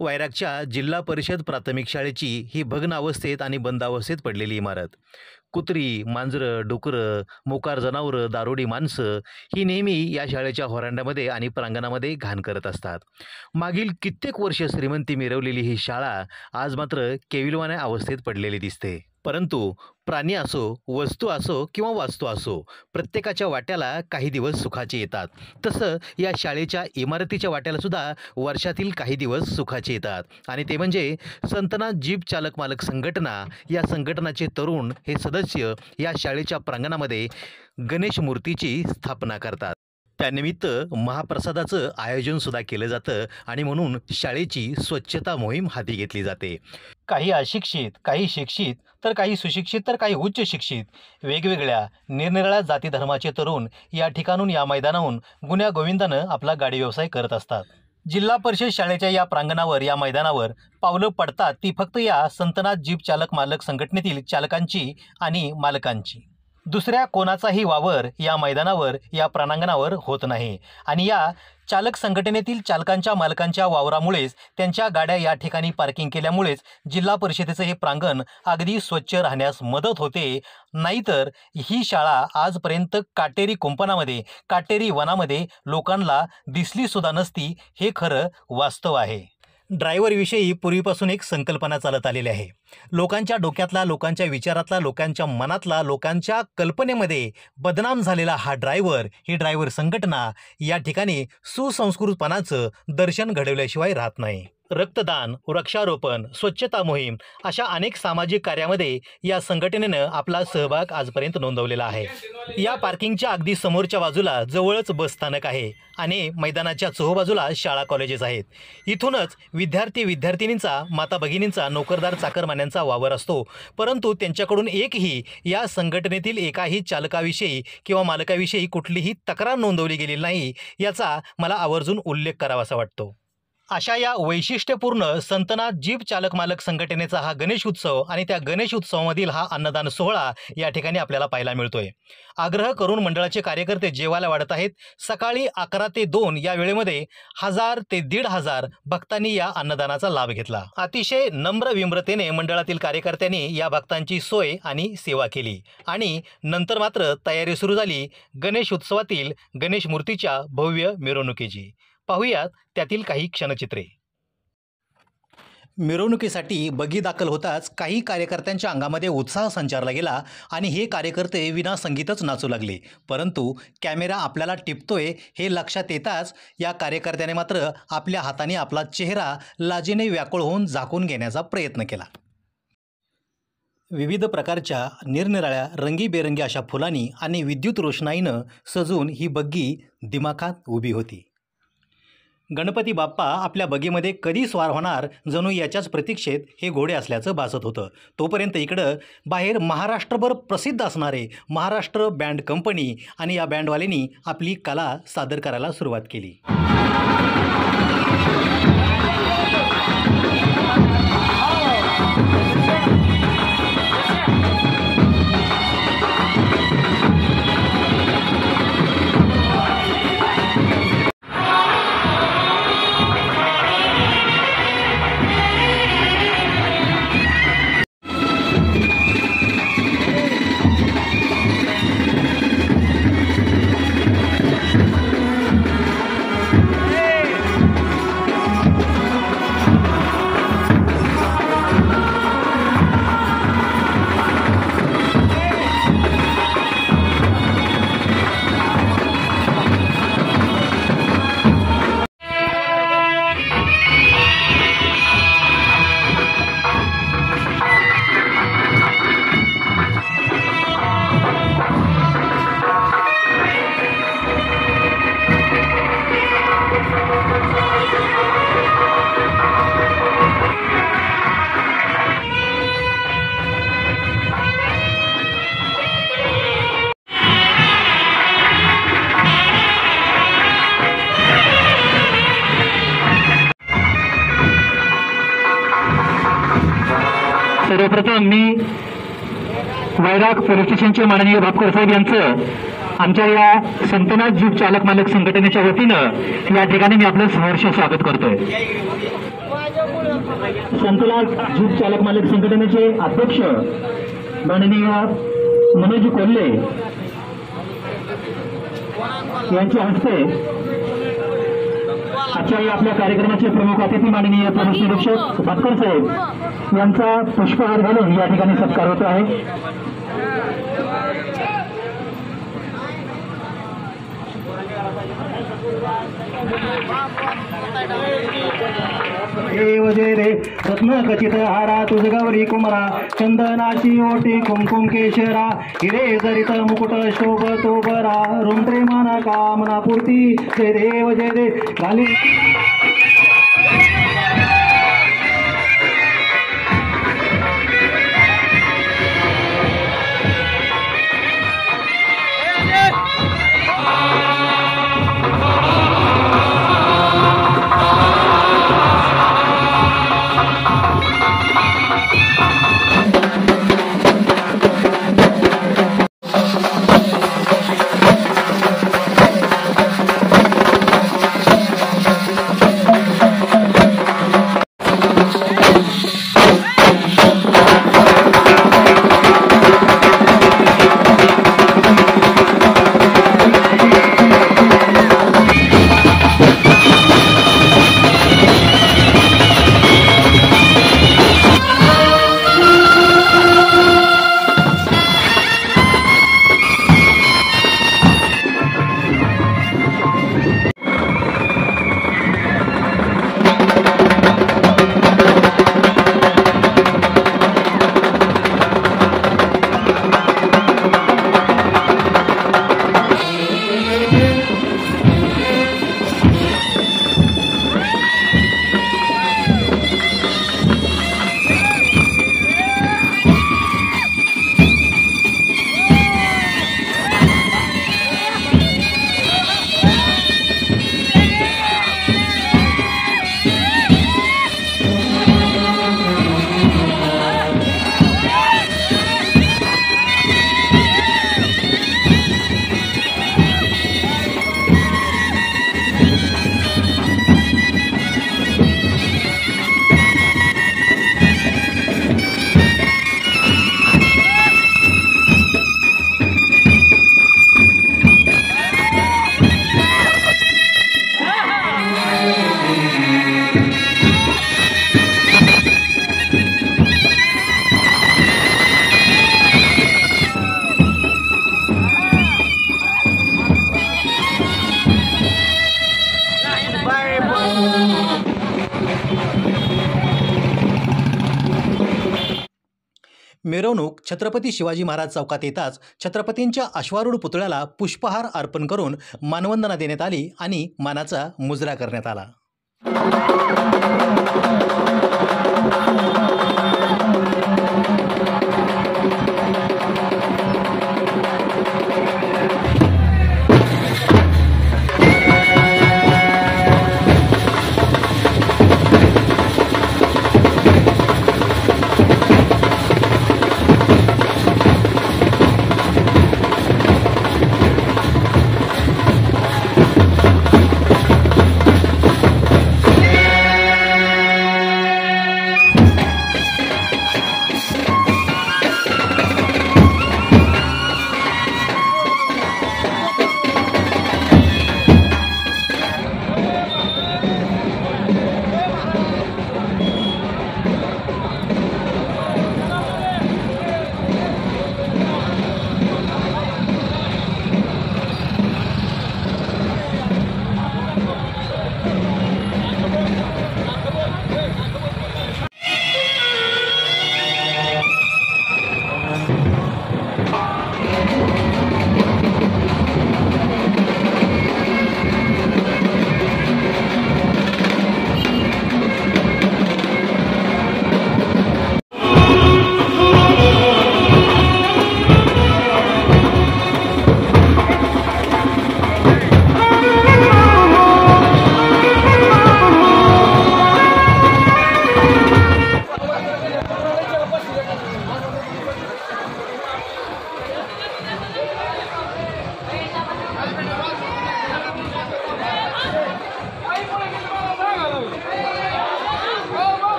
वैरागच्या जिल्हा परिषद प्राथमिक शाळेची ही भग्न अवस्थेत आणि बंद अवस्थेत पडलेली इमारत. कुत्री, मांजरं, डुकरं, मोकार जनावरं, दारुडी माणसं ही नेहमी या शाळेच्या व्हरांड्यामध्ये आणि प्रांगणामध्ये घाण करत असतात. मागील कित्येक वर्ष श्रीमंती मिरवलेली ही शाळा आज मात्र केविलवाण्या अवस्थेत पडलेली दिसते. परंतु प्राणी असो, वस्तू असो किंवा वास्तू असो, प्रत्येकाच्या वाट्याला काही दिवस सुखाचे येतात. तसं या शाळेच्या इमारतीच्या वाट्याला सुद्धा वर्षातील काही दिवस सुखाचे येतात आणि ते म्हणजे संतनाथ जीप चालक मालक संघटना. या संघटनाचे तरुण हे सदस्य या शाळेच्या प्रांगणामध्ये गणेश मूर्तीची स्थापना करतात. त्यानिमित्त महाप्रसादाचं आयोजन सुद्धा केलं जातं आणि म्हणून शाळेची स्वच्छता मोहीम हाती घेतली जाते. काही अशिक्षित, काही शिक्षित, तर काही सुशिक्षित, तर काही उच्च शिक्षित, वेगवेगळ्या निरनिराळ्या जाती धर्माचे तरुण या ठिकाणून, या मैदानाहून गुण्यागोविंदानं आपला गाडी व्यवसाय करत असतात. जिल्हा परिषद शाळेच्या या प्रांगणावर, या मैदानावर पावलं पडतात ती फक्त या संतनाथ जीप चालक मालक संघटनेतील चालकांची आणि मालकांची. दुसऱ्या कोणाचाही वावर या मैदानावर, या प्रांगणावर होत नाही आणि या चालक संघटनेतील चालकांच्या मालकांच्या वावरामुळेच, त्यांच्या गाड्या या ठिकाणी पार्किंग केल्यामुळेच जिल्हा परिषदेचं हे प्रांगण अगदी स्वच्छ राहण्यास मदत होते. नाहीतर ही शाळा आजपर्यंत काटेरी कुंपणामध्ये, काटेरी वनामध्ये लोकांना दिसली सुद्धा नसती. हे खरं वास्तव आहे. ड्रायव्हरविषयी पूर्वीपासून एक संकल्पना चालत आलेली आहे. लोकांच्या डोक्यातला, लोकांच्या विचारातला, लोकांच्या मनातला, लोकांच्या कल्पनेमध्ये बदनाम झालेला हा ड्रायव्हर, ही ड्रायव्हर संघटना या ठिकाणी सुसंस्कृतपणाचं दर्शन घडवल्याशिवाय राहत नाही. रक्तदान, वृक्षारोपण, स्वच्छता मोहीम अशा अनेक सामाजिक कार्यामध्ये या संघटनेनं आपला सहभाग आजपर्यंत नोंदवलेला आहे. या पार्किंगच्या अगदी समोरच्या बाजूला जवळच बस स्थानक आहे आणि मैदानाच्या चोहोबाजूला शाळा कॉलेजेस आहेत. इथूनच विद्यार्थी विद्यार्थिनींचा, माता भगिनींचा, नोकरदार चाकरमान्यांचा वावर असतो. परंतु त्यांच्याकडून एकही या संघटनेतील एकाही चालकाविषयी किंवा मालकाविषयी कुठलीही तक्रार नोंदवली गेलेली नाही. याचा मला आवर्जून उल्लेख करावासा वाटतो. अशा या वैशिष्ट्यपूर्ण संतनाथ जीप चालक मालक संघटनेचा हा गणेश उत्सव आणि त्या गणेश उत्सवामधील हा अन्नदान सोहळा या ठिकाणी आपल्याला पाहायला मिळतोय. आग्रह करून मंडळाचे कार्यकर्ते जेवायला वाढत आहेत. सकाळी 11 ते 2 या वेळेमध्ये 1000 ते 1500 भक्तांनी या अन्नदानाचा लाभ घेतला. अतिशय नम्र विम्रतेने मंडळातील कार्यकर्त्यांनी या भक्तांची सोय आणि सेवा केली आणि नंतर मात्र तयारी सुरू झाली गणेश उत्सवातील गणेश मूर्तीच्या भव्य मिरवणुकीची. पाहूयात त्यातील काही क्षणचित्रे. मिरवणुकीसाठी बगी दाखल होताच काही कार्यकर्त्यांच्या अंगामध्ये उत्साह संचारला गेला आणि हे कार्यकर्ते विना संगीतच नाचू लागले. परंतु कॅमेरा आपल्याला टिपतोय हे लक्षात येताच या कार्यकर्त्याने मात्र आपल्या हाताने आपला चेहरा लाजेने व्याकुळ होऊन झाकून घेण्याचा प्रयत्न केला. विविध प्रकारच्या निरनिराळ्या रंगीबेरंगी अशा फुलांनी आणि विद्युत रोषणाईनं सजून ही बग्गी दिमाखात उभी होती. गणपती बाप्पा आपल्या बगीमध्ये कधी स्वार होणार, जणू याच्याच प्रतीक्षेत हे घोडे असल्याचं भासत होतं. तोपर्यंत इकडं बाहेर महाराष्ट्रभर प्रसिद्ध असणारे महाराष्ट्र बँड कंपनी आणि या बँडवाल्यांनी आपली कला सादर करायला सुरुवात केली. सर्वप्रथम मी वैराग पोलीस स्टेशनचे माननीय भापकर साहेब यांचं आमच्या या संतनाथ जीप चालक मालक संघटनेच्या वतीनं या ठिकाणी मी आपलं सहर्ष स्वागत करतोय। संतनाथ जीप चालक मालक संघटनेचे अध्यक्ष माननीय मनोज कोल्हे यांच्या हस्ते आजच्या आपल्या कार्यक्रमाचे प्रमुख अतिथी माननीय पोलीस निरीक्षक भाटकर साहेब यांचा पुष्पहार घालून या ठिकाणी सत्कार होत आहे। देव जय रे रत्न खचित हारा तुझ गौरी कुमरा चंदनाची ओटी कुमकुम केशरा हिरे जरित मुकुट शोभतो बरा रुंद्रे माना कामना पूर्ती जय देव जय दे घाली मिरवणूक छत्रपती शिवाजी महाराज चौकात येताच छत्रपतींच्या अश्वारूढ पुतळ्याला पुष्पहार अर्पण करून मानवंदना देण्यात आली आणि मानाचा मुजरा करण्यात आला।